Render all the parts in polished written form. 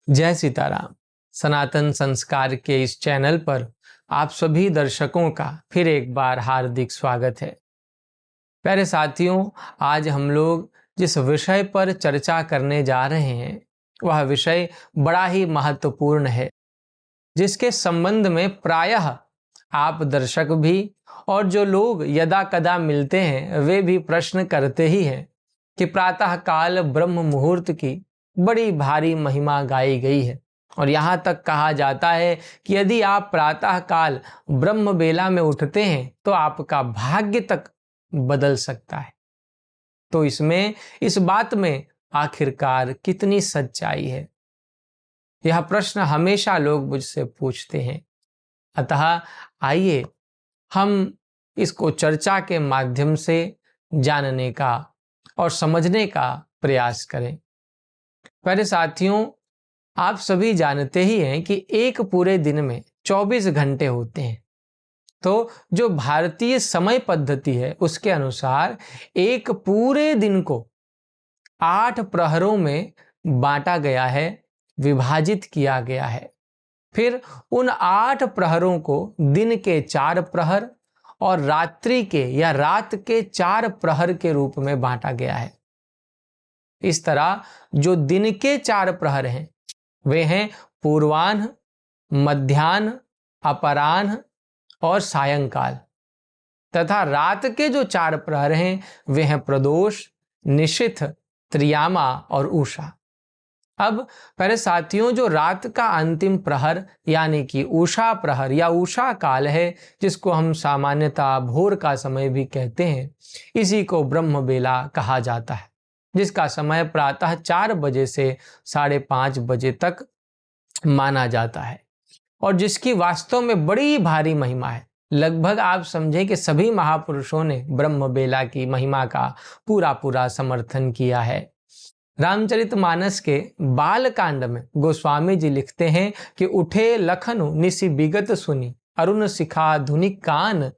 जय सीताराम। सनातन संस्कार के इस चैनल पर आप सभी दर्शकों का फिर एक बार हार्दिक स्वागत है। प्यारे साथियों, आज हम लोग जिस विषय पर चर्चा करने जा रहे हैं वह विषय बड़ा ही महत्वपूर्ण है, जिसके संबंध में प्रायः आप दर्शक भी और जो लोग यदा कदा मिलते हैं वे भी प्रश्न करते ही हैं कि प्रातः काल ब्रह्म मुहूर्त की बड़ी भारी महिमा गाई गई है और यहाँ तक कहा जाता है कि यदि आप प्रातः काल ब्रह्म बेला में उठते हैं तो आपका भाग्य तक बदल सकता है। तो इस बात में आखिरकार कितनी सच्चाई है, यह प्रश्न हमेशा लोग मुझसे पूछते हैं। अतः आइए हम इसको चर्चा के माध्यम से जानने का और समझने का प्रयास करें। प्यारे साथियों, आप सभी जानते ही हैं कि एक पूरे दिन में 24 घंटे होते हैं। तो जो भारतीय समय पद्धति है उसके अनुसार एक पूरे दिन को 8 प्रहरों में बांटा गया है, विभाजित किया गया है। फिर उन 8 प्रहरों को दिन के 4 प्रहर और रात्रि के या रात के 4 प्रहर के रूप में बांटा गया है। इस तरह जो दिन के 4 प्रहर हैं वे हैं पूर्वाह्न, मध्याह्न, अपराह्न और सायंकाल, तथा रात के जो 4 प्रहर हैं वे हैं प्रदोष, निशीथ, त्रियामा और उषा। अब पहले साथियों, जो रात का अंतिम प्रहर यानी कि उषा प्रहर या उषा काल है, जिसको हम सामान्यतः भोर का समय भी कहते हैं, इसी को ब्रह्म बेला कहा जाता है, जिसका समय प्रातः 4 बजे से 5:30 बजे तक माना जाता है और जिसकी वास्तव में बड़ी भारी महिमा है। लगभग आप समझें कि सभी महापुरुषों ने ब्रह्म बेला की महिमा का पूरा समर्थन किया है। रामचरितमानस के बालकांड में गोस्वामी जी लिखते हैं कि उठे लखनु निसि बिगत सुनी, अरुण शिखा धुनि कान,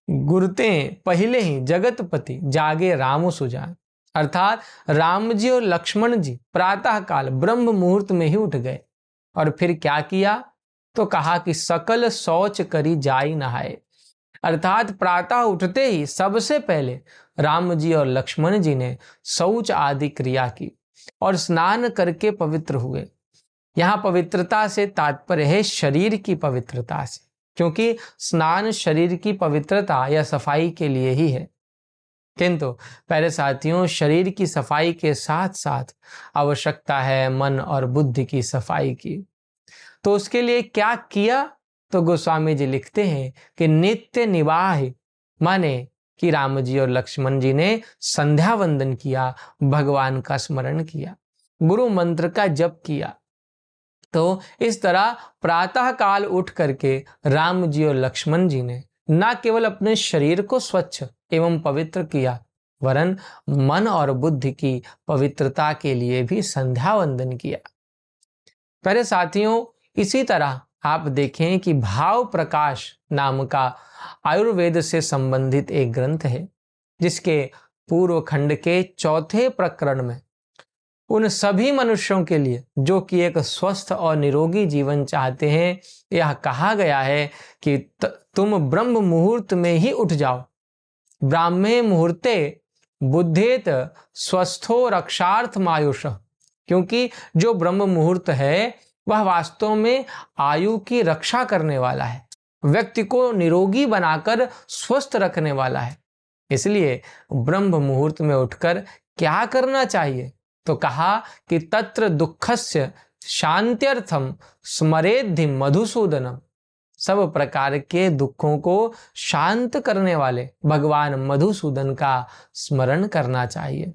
गुरते पहले ही जगतपति जागे राम सुजान। अर्थात राम जी और लक्ष्मण जी प्रातः काल ब्रह्म मुहूर्त में ही उठ गए और फिर क्या किया तो कहा कि सकल शौच करी जाई नहाए। अर्थात प्रातः उठते ही सबसे पहले राम जी और लक्ष्मण जी ने शौच आदि क्रिया की और स्नान करके पवित्र हुए। यहाँ पवित्रता से तात्पर्य है शरीर की पवित्रता से, क्योंकि स्नान शरीर की पवित्रता या सफाई के लिए ही है। किंतु पहले साथियों, शरीर की सफाई के साथ साथ आवश्यकता है मन और बुद्धि की सफाई की। तो उसके लिए क्या किया तो गोस्वामी जी लिखते हैं कि नित्य निवाह, माने कि राम जी और लक्ष्मण जी ने संध्या वंदन किया, भगवान का स्मरण किया, गुरु मंत्र का जप किया। तो इस तरह प्रातः काल उठ करके राम जी और लक्ष्मण जी ने न केवल अपने शरीर को स्वच्छ एवं पवित्र किया, वरन मन और बुद्धि की पवित्रता के लिए भी संध्या वंदन किया। प्यारे साथियों, इसी तरह आप देखें कि भाव प्रकाश नाम का आयुर्वेद से संबंधित एक ग्रंथ है, जिसके पूर्व खंड के 4थे प्रकरण में उन सभी मनुष्यों के लिए जो कि एक स्वस्थ और निरोगी जीवन चाहते हैं, यह कहा गया है कि तुम ब्रह्म मुहूर्त में ही उठ जाओ। ब्राह्मे मुहूर्ते बुद्धेत स्वस्थो रक्षार्थ मायुष, क्योंकि जो ब्रह्म मुहूर्त है वह वास्तव में आयु की रक्षा करने वाला है, व्यक्ति को निरोगी बनाकर स्वस्थ रखने वाला है। इसलिए ब्रह्म मुहूर्त में उठकर क्या करना चाहिए तो कहा कि तत्र दुःखस्य शांत्यर्थम स्मरेद्धि मधुसूदनम। सब प्रकार के दुखों को शांत करने वाले भगवान मधुसूदन का स्मरण करना चाहिए।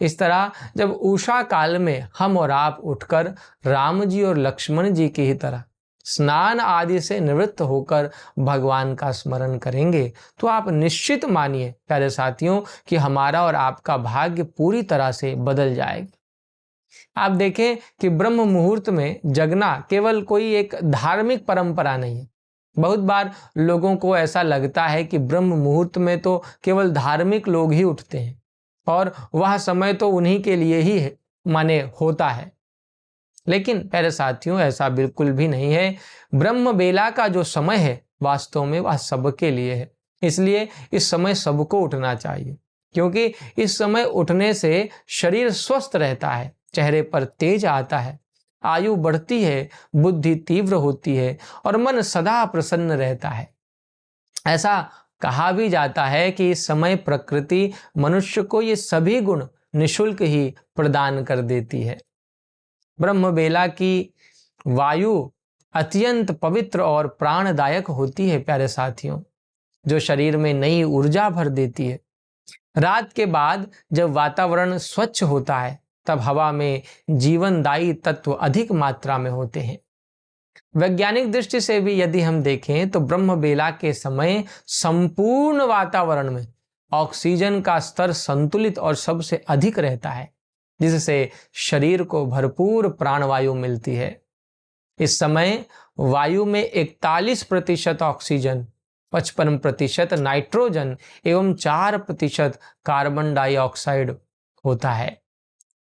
इस तरह जब उषा काल में हम और आप उठकर राम जी और लक्ष्मण जी की ही तरह स्नान आदि से निवृत्त होकर भगवान का स्मरण करेंगे तो आप निश्चित मानिए प्यारे साथियों कि हमारा और आपका भाग्य पूरी तरह से बदल जाएगा। आप देखें कि ब्रह्म मुहूर्त में जगना केवल कोई एक धार्मिक परंपरा नहीं है। बहुत बार लोगों को ऐसा लगता है कि ब्रह्म मुहूर्त में तो केवल धार्मिक लोग ही उठते हैं और वह समय तो उन्हीं के लिए ही माने होता है। लेकिन प्यारे साथियों, ऐसा बिल्कुल भी नहीं है। ब्रह्म बेला का जो समय है वास्तव में वह सबके लिए है। इसलिए इस समय सबको उठना चाहिए, क्योंकि इस समय उठने से शरीर स्वस्थ रहता है, चेहरे पर तेज आता है, आयु बढ़ती है, बुद्धि तीव्र होती है और मन सदा प्रसन्न रहता है। ऐसा कहा भी जाता है कि इस समय प्रकृति मनुष्य को ये सभी गुण निशुल्क ही प्रदान कर देती है। ब्रह्म बेला की वायु अत्यंत पवित्र और प्राणदायक होती है प्यारे साथियों, जो शरीर में नई ऊर्जा भर देती है। रात के बाद जब वातावरण स्वच्छ होता है, तब हवा में जीवनदायी तत्व अधिक मात्रा में होते हैं। वैज्ञानिक दृष्टि से भी यदि हम देखें तो ब्रह्म बेला के समय संपूर्ण वातावरण में ऑक्सीजन का स्तर संतुलित और सबसे अधिक रहता है, जिससे शरीर को भरपूर प्राणवायु मिलती है। इस समय वायु में 41% ऑक्सीजन, 55% नाइट्रोजन एवं 4% कार्बन डाइऑक्साइड होता है।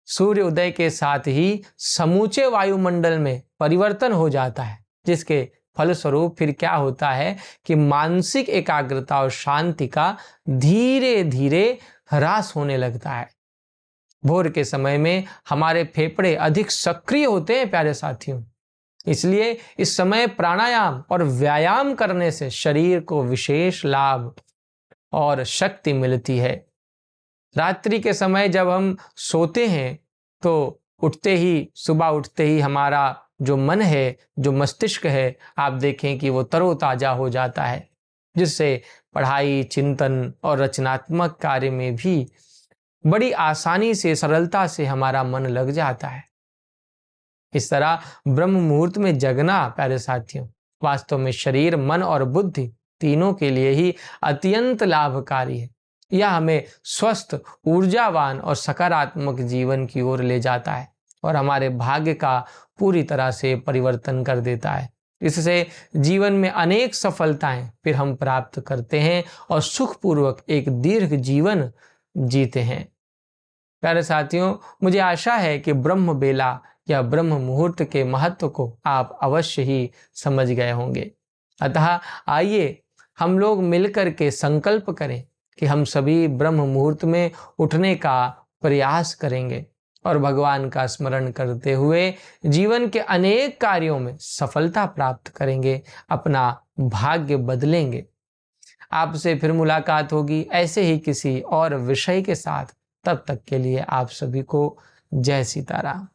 सूर्य उदय के साथ ही समूचे वायुमंडल में परिवर्तन हो जाता है, जिसके फलस्वरूप फिर क्या होता है कि मानसिक एकाग्रता और शांति का धीरे धीरे ह्रास होने लगता है। भोर के समय में हमारे फेफड़े अधिक सक्रिय होते हैं प्यारे साथियों, इसलिए इस समय प्राणायाम और व्यायाम करने से शरीर को विशेष लाभ और शक्ति मिलती है। रात्रि के समय जब हम सोते हैं तो सुबह उठते ही हमारा जो मन है, जो मस्तिष्क है, आप देखें कि वो तरोताजा हो जाता है, जिससे पढ़ाई, चिंतन और रचनात्मक कार्य में भी बड़ी आसानी से, सरलता से हमारा मन लग जाता है। इस तरह ब्रह्म मुहूर्त में जगना प्यारे साथियों वास्तव में शरीर, मन और बुद्धि तीनों के लिए ही अत्यंत लाभकारी है। यह हमें स्वस्थ, ऊर्जावान और सकारात्मक जीवन की ओर ले जाता है और हमारे भाग्य का पूरी तरह से परिवर्तन कर देता है। इससे जीवन में अनेक सफलताएं फिर हम प्राप्त करते हैं और सुखपूर्वक एक दीर्घ जीवन जीते हैं। प्यारे साथियों, मुझे आशा है कि ब्रह्म बेला या ब्रह्म मुहूर्त के महत्व को आप अवश्य ही समझ गए होंगे। अतः आइए हम लोग मिलकर के संकल्प करें कि हम सभी ब्रह्म मुहूर्त में उठने का प्रयास करेंगे और भगवान का स्मरण करते हुए जीवन के अनेक कार्यों में सफलता प्राप्त करेंगे, अपना भाग्य बदलेंगे। आपसे फिर मुलाकात होगी ऐसे ही किसी और विषय के साथ। तब तक के लिए आप सभी को जय सीताराम।